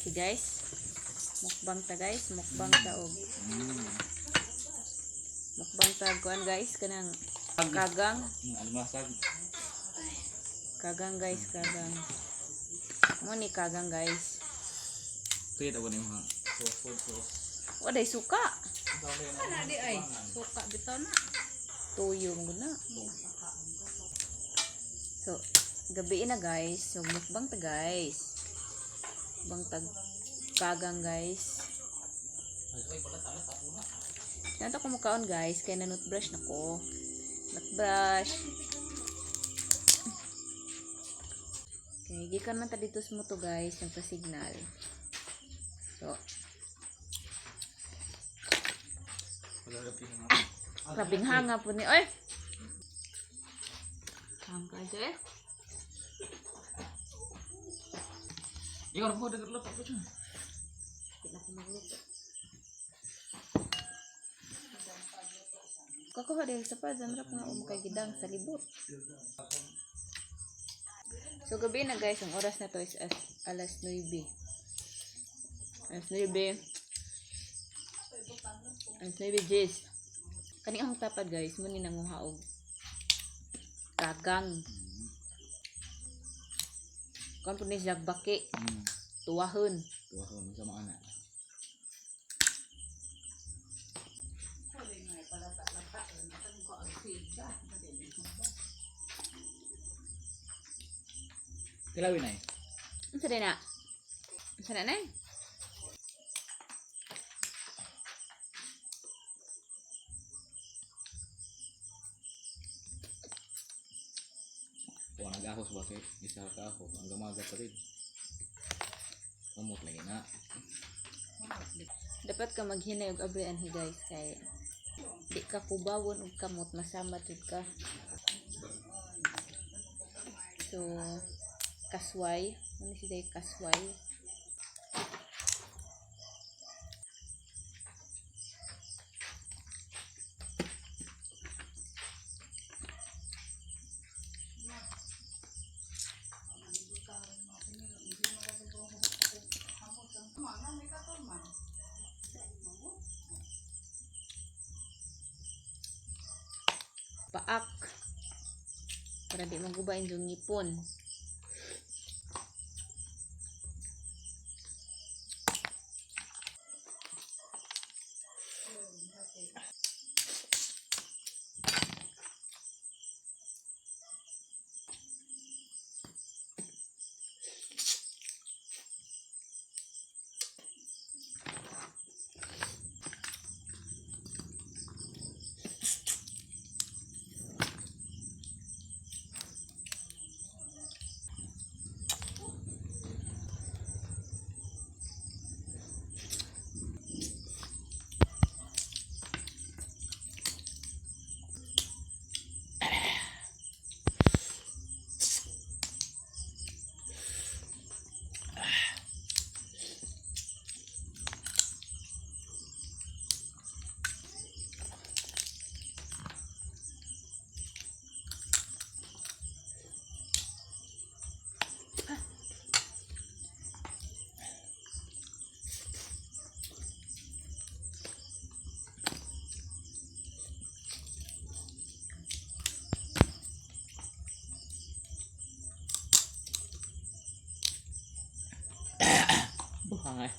Si guys. Mukbang ta guys, mukbang ta og. Mukbang ta kuan guys kanang kagang. Almasag. Kagang guys, kagang. Mo ni kagang guys. Kaya ako ni mga sauce. Waday suka. Ana di ay suka bitaw na. Tuyo muna. So, gabi na guys. So, mukbang ta guys. Mukbang ta kagang guys. Nanto ko mukaon guys. Kaya na brush na ko. Brush. Okay, gikan man ta dito sa moto guys. Nagpa-signal. So, grabing hanga po ni. Oy! Hangka aja eh. Ikaw na po, dagat-lapat ko siya. Tidak ko magluto. Kakuha dahil sa pa, zanrap nga kay gidang sa libot. So gabi na guys, ang oras na to is alas 9. Alas 9. Alas 9 Jis. Kani ang tapad guys, muni nanguha og kagang. Kan po ni jagbaki. Tuwahon. Tuwahon sama anak. Kilawin na eh. Ano sa na? Ano sa na eh? Kung nag-ahos ba kay isa ka ahos, ang gamaga pa rin. Umot lagi na. Dapat ka maghinay og abri anhi guys kay di ka kubawon og kamot masama jud ka. So kasway, ano si day kasway? Paak para di magubain yung ngipon. Buhang eh.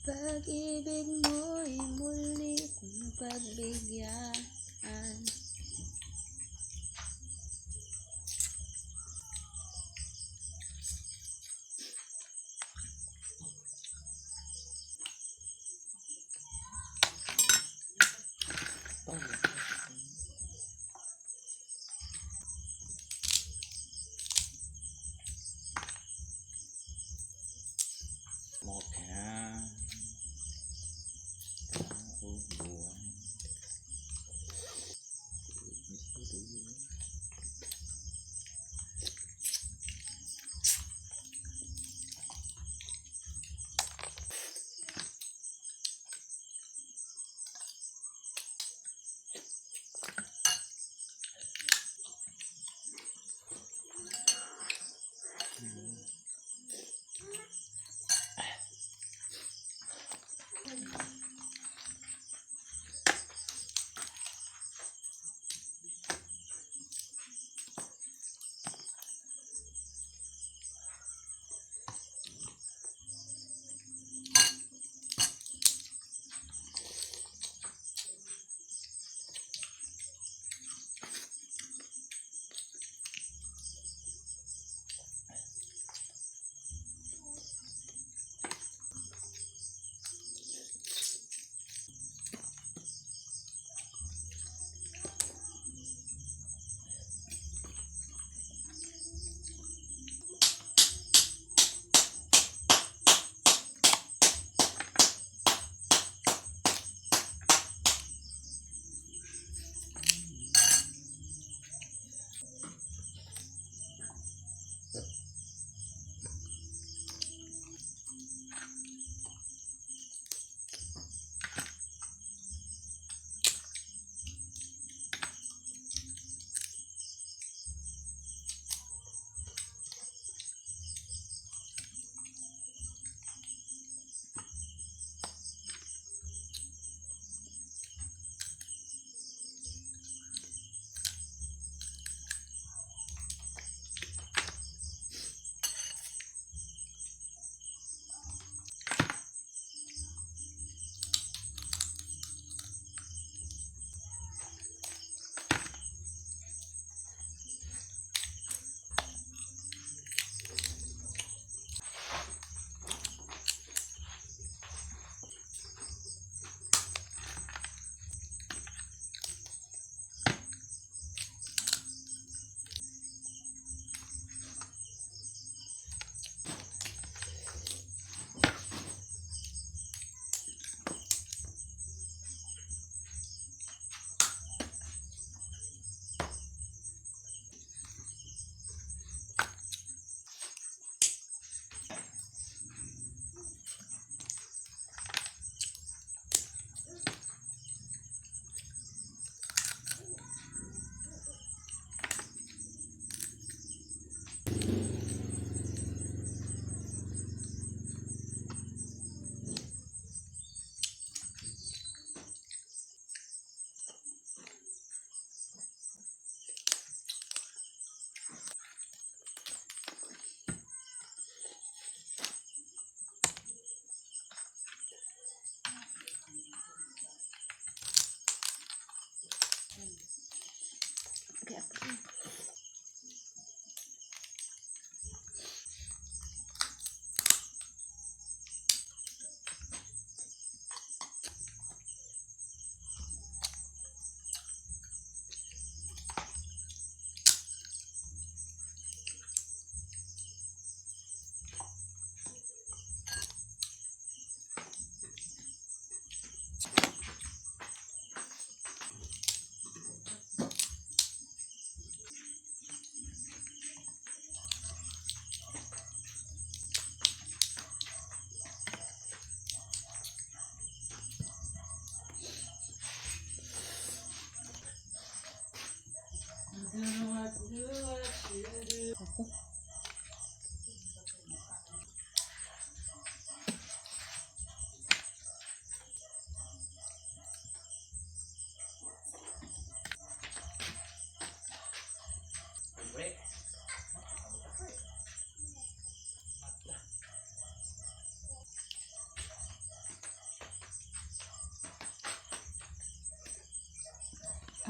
Pag-ibig mo'y muli kong pagbigyan.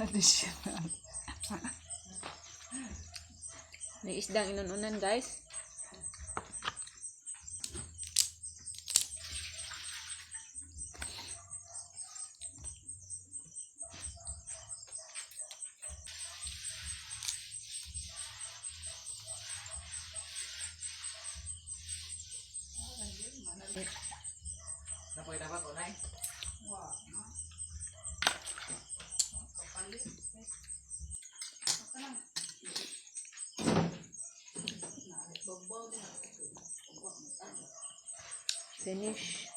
Traditional. May isdang inununan guys. Napoy dapat o nay? Finish.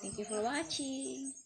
Thank you for watching.